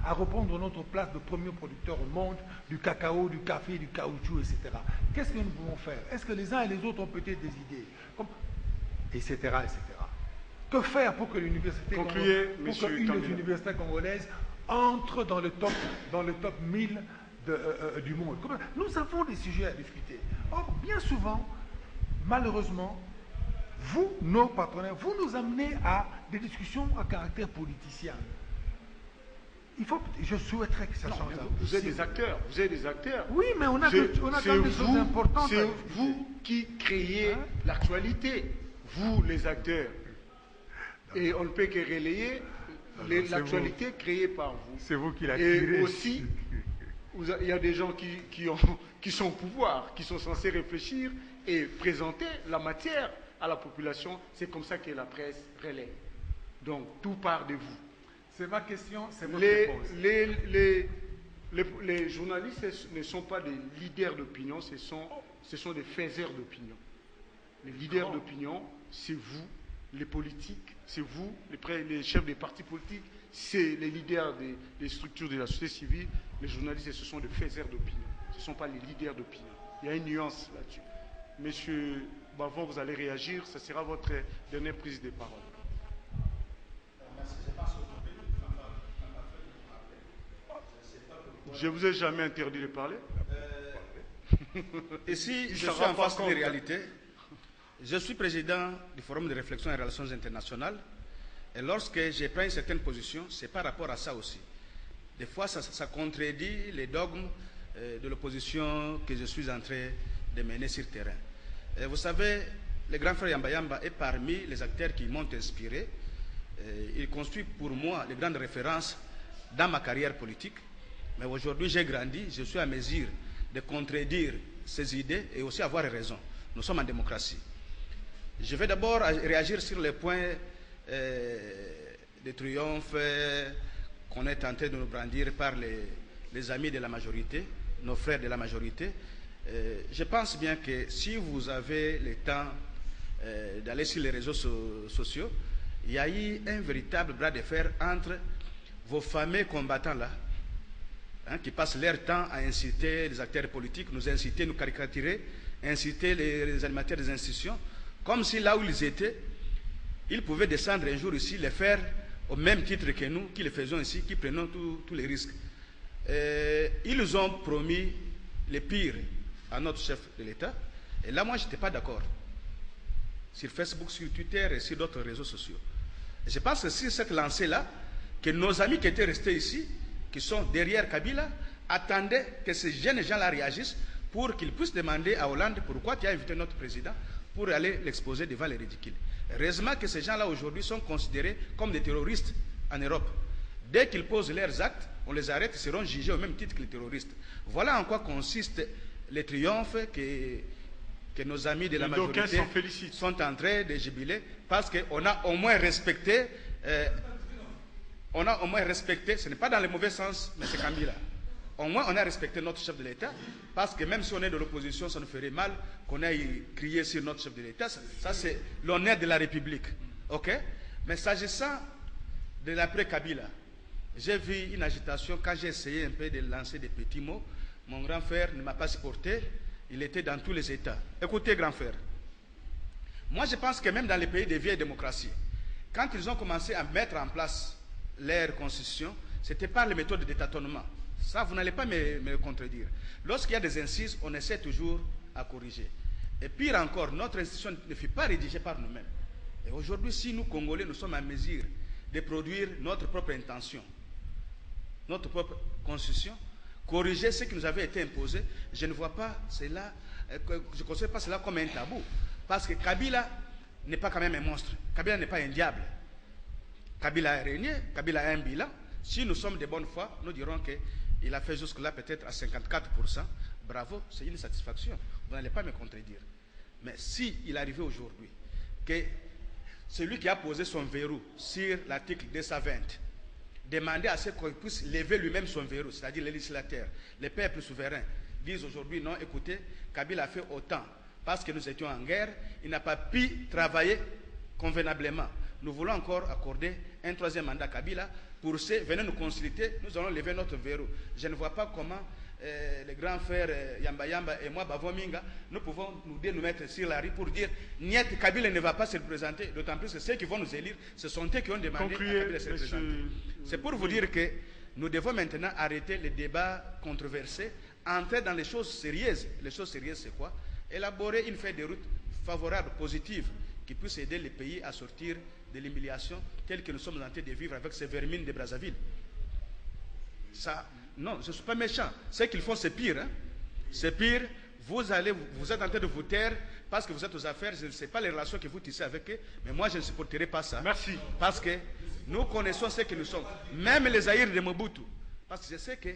à reprendre notre place de premier producteur au monde du cacao, du café, du caoutchouc, etc. Qu'est-ce que nous pouvons faire? Est-ce que les uns et les autres ont peut-être des idées, etc., etc. Que faire pour que l'université des universités congolaises entre dans le top 1000 du monde? Nous avons des sujets à discuter. Or, bien souvent, malheureusement, vous, nos partenaires, vous nous amenez à des discussions à caractère politicien. Je souhaiterais que ça change. Vous êtes des acteurs. Vous êtes des acteurs. Oui, mais on a quand même des choses importantes. C'est vous qui créez l'actualité. Vous, les acteurs. Et on ne peut que relayer l'actualité créée par vous. C'est vous qui la créez. Et aussi, il y a des gens qui sont au pouvoir, qui sont censés réfléchir et présenter la matière à la population. C'est comme ça que la presse relaie. Donc, tout part de vous. C'est ma question, c'est votre réponse. Les journalistes ne sont pas des leaders d'opinion, ce sont des faiseurs d'opinion. Les leaders d'opinion, c'est vous, les politiques, c'est vous, les chefs des partis politiques, c'est les leaders des structures de la société civile. Les journalistes, ce sont des faiseurs d'opinion. Ce ne sont pas les leaders d'opinion. Il y a une nuance là-dessus. Monsieur Bavon, vous allez réagir. Ce sera votre dernière prise de parole. Je ne vous ai jamais interdit de parler. Ici, je suis en face des réalités. Je suis président du Forum de réflexion et relations internationales. Et lorsque j'ai pris une certaine position, c'est par rapport à ça aussi. Des fois, ça contredit les dogmes de l'opposition que je suis en train de mener sur le terrain. Et vous savez, le grand frère Yamba Yamba est parmi les acteurs qui m'ont inspiré. Il constitue pour moi les grandes références dans ma carrière politique. Mais aujourd'hui, j'ai grandi, je suis à mesure de contredire ces idées et aussi avoir raison. Nous sommes en démocratie. Je vais d'abord réagir sur les points de triomphe qu'on est tenté de nous brandir par les amis de la majorité, nos frères de la majorité. Je pense bien que si vous avez le temps d'aller sur les réseaux sociaux, il y a eu un véritable bras de fer entre vos fameux combattants-là, qui passent leur temps à inciter les acteurs politiques, nous inciter, nous caricaturer, inciter les animateurs des institutions, comme si là où ils étaient, ils pouvaient descendre un jour ici, les faire au même titre que nous, qui le faisons ici, qui prenons tous les risques. Ils ont promis le pire à notre chef de l'État, et là, moi, je n'étais pas d'accord. Sur Facebook, sur Twitter et sur d'autres réseaux sociaux. Et je pense que c'est cette lancée-là que nos amis qui étaient restés ici, qui sont derrière Kabila, attendaient que ces jeunes gens-là réagissent pour qu'ils puissent demander à Hollande pourquoi tu as invité notre président pour aller l'exposer devant les ridicules. Heureusement que ces gens-là aujourd'hui sont considérés comme des terroristes en Europe. Dès qu'ils posent leurs actes, on les arrête, ils seront jugés au même titre que les terroristes. Voilà en quoi consiste le triomphe que nos amis de la majorité sont en train de jubiler, parce qu'on a au moins respecté, ce n'est pas dans le mauvais sens, mais c'est Kabila. Au moins, on a respecté notre chef de l'État, parce que même si on est de l'opposition, ça nous ferait mal qu'on aille crier sur notre chef de l'État. Ça, c'est l'honneur de la République. OK? Mais s'agissant de l'après-Kabila, j'ai vu une agitation quand j'ai essayé un peu de lancer des petits mots. Mon grand frère ne m'a pas supporté. Il était dans tous les États. Écoutez, grand frère. Moi, je pense que même dans les pays des vieilles démocraties, quand ils ont commencé à mettre en place leur constitution, c'était par les méthodes de tâtonnement. Ça, vous n'allez pas me contredire. Lorsqu'il y a des incises, on essaie toujours à corriger. Et pire encore, notre institution ne fut pas rédigée par nous-mêmes. Et aujourd'hui, si nous, Congolais, nous sommes en mesure de produire notre propre intention, notre propre constitution, corriger ce qui nous avait été imposé, je ne vois pas cela, je ne considère pas cela comme un tabou. Parce que Kabila n'est pas quand même un monstre. Kabila n'est pas un diable. Kabila a régné, Kabila a un bilan. Si nous sommes de bonne foi, nous dirons qu'il a fait jusque-là peut-être à 54%. Bravo, c'est une satisfaction. Vous n'allez pas me contredire. Mais si il arrivait aujourd'hui que celui qui a posé son verrou sur l'article 220 demandait à ce qu'on puisse lever lui-même son verrou, c'est-à-dire les législateurs, les peuples souverains, disent aujourd'hui non, écoutez, Kabila a fait autant parce que nous étions en guerre, il n'a pas pu travailler convenablement. nous voulons encore accorder un troisième mandat à Kabila. Pour ce, venez nous consulter, nous allons lever notre verrou. Je ne vois pas comment les grands frères Yamba Yamba et moi, Bavominga, nous pouvons nous mettre sur la rue pour dire Niet, Kabila ne va pas se représenter, d'autant plus que ceux qui vont nous élire, ce sont eux qui ont demandé à Kabila de se représenter. C'est pour vous dire que nous devons maintenant arrêter les débats controversés, entrer dans les choses sérieuses. Les choses sérieuses, c'est quoi? Élaborer une feuille de route favorable, positive, qui puisse aider les pays à sortir de l'humiliation telle que nous sommes en train de vivre avec ces vermines de Brazzaville. Ça, non, je ne suis pas méchant. Ce qu'ils font, c'est pire. Hein? C'est pire. Vous êtes en train de vous taire parce que vous êtes aux affaires. Je ne sais pas les relations que vous tissez avec eux, mais moi, je ne supporterai pas ça. Merci. Parce que nous connaissons ce que nous sommes. Même les Zaïre de Mobutu. Parce que je sais que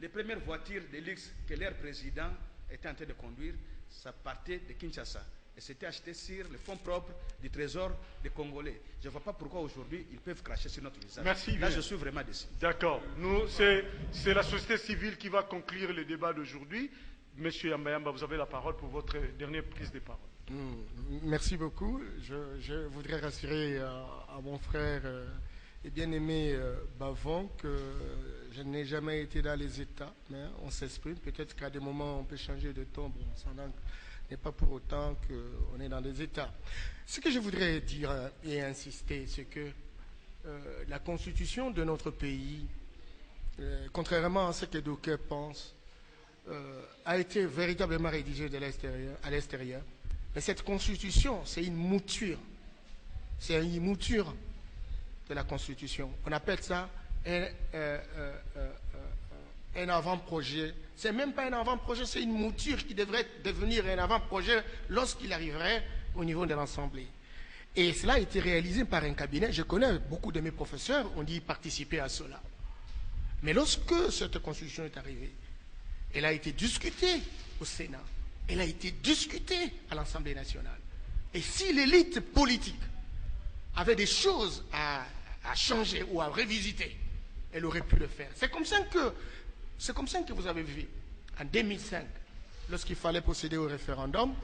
les premières voitures de luxe que leur président était en train de conduire, ça partait de Kinshasa. Et c'était acheté sur les fonds propres du trésor des Congolais. Je ne vois pas pourquoi aujourd'hui ils peuvent cracher sur notre visage. Merci. Là, je suis vraiment déçu. D'accord. C'est la société civile qui va conclure le débat d'aujourd'hui. Monsieur Yamba Yamba, vous avez la parole pour votre dernière prise de parole. Merci beaucoup. Je voudrais rassurer à mon frère et bien-aimé Bavon que je n'ai jamais été dans les États, mais on s'exprime. Peut-être qu'à des moments on peut changer de ton, bon, ça n'est pas pour autant qu'on est dans les États. Ce que je voudrais dire et insister, c'est que la constitution de notre pays, contrairement à ce que d'aucuns pensent, a été véritablement rédigée à l'extérieur. Mais cette constitution, c'est une mouture. C'est une mouture de la constitution. On appelle ça un avant-projet. C'est même pas un avant-projet, c'est une mouture qui devrait devenir un avant-projet lorsqu'il arriverait au niveau de l'Assemblée. Et cela a été réalisé par un cabinet. Je connais beaucoup de mes professeurs, ont dit participer à cela. Mais lorsque cette constitution est arrivée, elle a été discutée au Sénat, elle a été discutée à l'Assemblée nationale. Et si l'élite politique avait des choses à changer ou à revisiter, elle aurait pu le faire. C'est comme ça que vous avez vu, en 2005, lorsqu'il fallait procéder au référendum,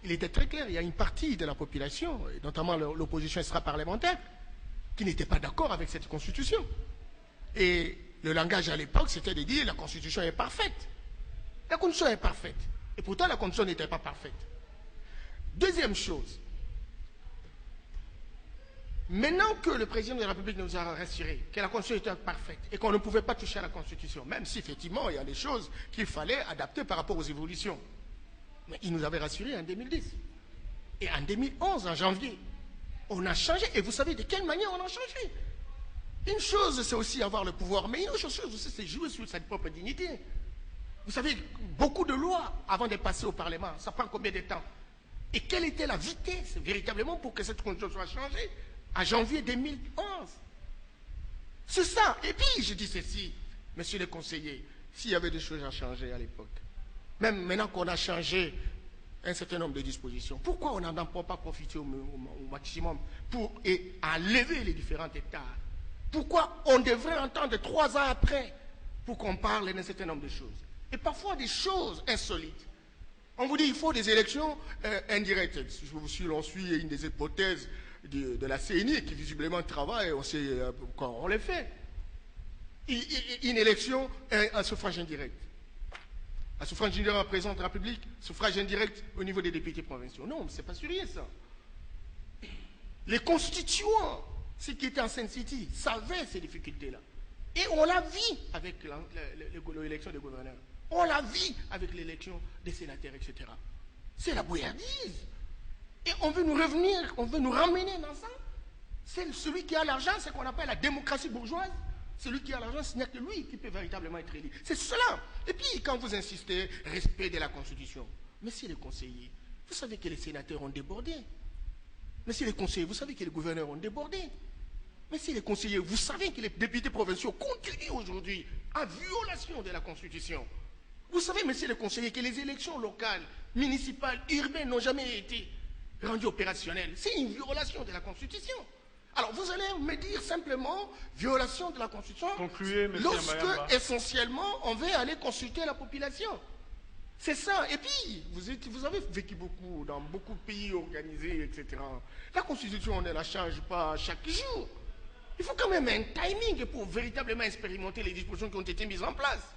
il était très clair, il y a une partie de la population, et notamment l'opposition extra-parlementaire, qui n'était pas d'accord avec cette constitution. Et le langage à l'époque, c'était de dire la constitution est parfaite. La constitution est parfaite. Et pourtant, la constitution n'était pas parfaite. Deuxième chose, maintenant que le président de la République nous a rassuré que la constitution était parfaite et qu'on ne pouvait pas toucher à la constitution, même si effectivement il y a des choses qu'il fallait adapter par rapport aux évolutions. Mais il nous avait rassuré en 2010. Et en 2011, en janvier, on a changé. Et vous savez de quelle manière on a changé? Une chose, c'est aussi avoir le pouvoir, mais une autre chose aussi, c'est jouer sur sa propre dignité. Vous savez, beaucoup de lois, avant de passer au Parlement, ça prend combien de temps? Et quelle était la vitesse, véritablement, pour que cette constitution soit changée en janvier 2011? C'est ça. Et puis, je dis ceci, monsieur le conseiller, s'il y avait des choses à changer à l'époque, même maintenant qu'on a changé un certain nombre de dispositions, pourquoi on n'en a pas profité au maximum pour enlever les différents états? Pourquoi on devrait entendre 3 ans après pour qu'on parle d'un certain nombre de choses? Et parfois des choses insolites. On vous dit qu'il faut des élections indirectes. Si l'on suit une des hypothèses de la CNI qui visiblement travaille, on sait quand on les fait. Une élection à suffrage indirect. Un suffrage indirect en président de la République, suffrage indirect au niveau des députés provinciaux. Non, mais ce n'est pas sérieux ça. Les constituants, ceux qui étaient en Seine-City, savaient ces difficultés-là. Et on l'a vu avec l'élection des gouverneurs. On l'a vu avec l'élection des sénateurs, etc. C'est la bouillardise. Et on veut nous revenir, on veut nous ramener dans ça. C'est celui qui a l'argent, c'est ce qu'on appelle la démocratie bourgeoise. Celui qui a l'argent, ce n'est que lui qui peut véritablement être élu. C'est cela. Et puis, quand vous insistez, respect de la Constitution. Messieurs les conseillers, vous savez que les sénateurs ont débordé. Messieurs les conseillers, vous savez que les gouverneurs ont débordé. Messieurs les conseillers, vous savez que les députés provinciaux continuent aujourd'hui en violation de la Constitution. Vous savez, messieurs les conseillers, que les élections locales, municipales, urbaines n'ont jamais été rendues opérationnelles. C'est une violation de la Constitution. Alors, vous allez me dire simplement violation de la Constitution. Concluez, monsieur lorsque, Mayamba. essentiellement, on veut aller consulter la population. C'est ça. Et puis, vous avez vécu beaucoup dans beaucoup de pays organisés, etc. La Constitution, on ne la change pas chaque jour. Il faut quand même un timing pour véritablement expérimenter les dispositions qui ont été mises en place.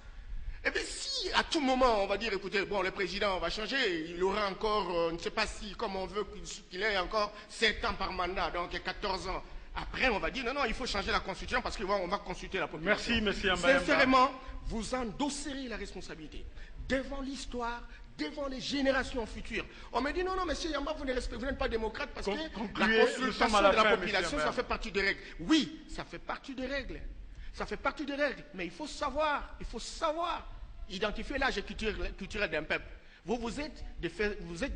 Et bien si à tout moment on va dire, écoutez, bon, le président va changer, il aura encore, ne sais pas si, comme on veut qu'il ait encore 7 ans par mandat, donc 14 ans. Après, on va dire, non, non, il faut changer la Constitution parce qu'on va consulter la population. Merci, M. Mbayamba. Sincèrement, vous endosserez la responsabilité devant l'histoire, devant les générations futures. On me dit, non, non, M. Yamba, vous n'êtes pas démocrate parce que la consultation de la population, ça fait partie des règles. Oui, ça fait partie des règles. Ça fait partie des règles. Mais il faut savoir identifier l'âge culturel d'un peuple. Vous êtes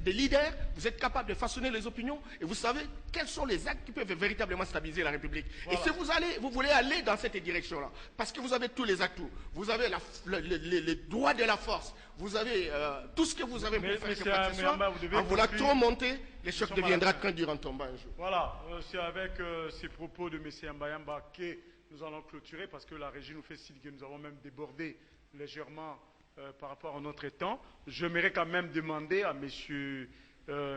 des leaders, vous êtes capables de façonner les opinions et vous savez quels sont les actes qui peuvent véritablement stabiliser la République. Voilà. Et si vous voulez aller dans cette direction-là, parce que vous avez tous les atouts, vous avez les droits de la force, vous avez tout ce que vous avez pour faire que ce soit, en voulant trop monter, le choc deviendra train durant tomber un jour. Voilà, c'est avec ces propos de M. Mbayamba que nous allons clôturer parce que la régie nous fait signe que nous avons même débordé légèrement par rapport à notre temps. J'aimerais quand même demander à M.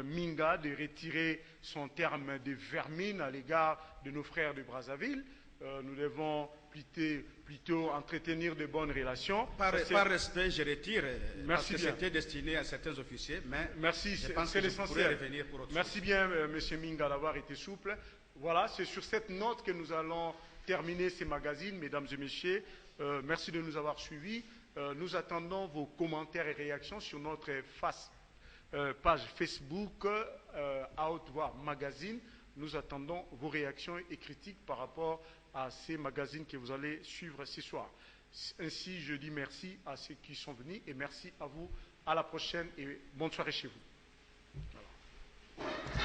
Minga de retirer son terme de vermine à l'égard de nos frères de Brazzaville. Nous devons plutôt entretenir de bonnes relations. Par respect, je retire, parce que c'était destiné à certains officiers, mais merci, c'est l'essentiel. Merci bien, M. Minga, d'avoir été souple. Voilà, c'est sur cette note que nous allons terminer ces magazines, mesdames et messieurs. Merci de nous avoir suivis. Nous attendons vos commentaires et réactions sur notre page Facebook Outward Magazine. Nous attendons vos réactions et critiques par rapport à ces magazines que vous allez suivre ce soir. Ainsi, je dis merci à ceux qui sont venus et merci à vous. À la prochaine et bonne soirée chez vous. Voilà.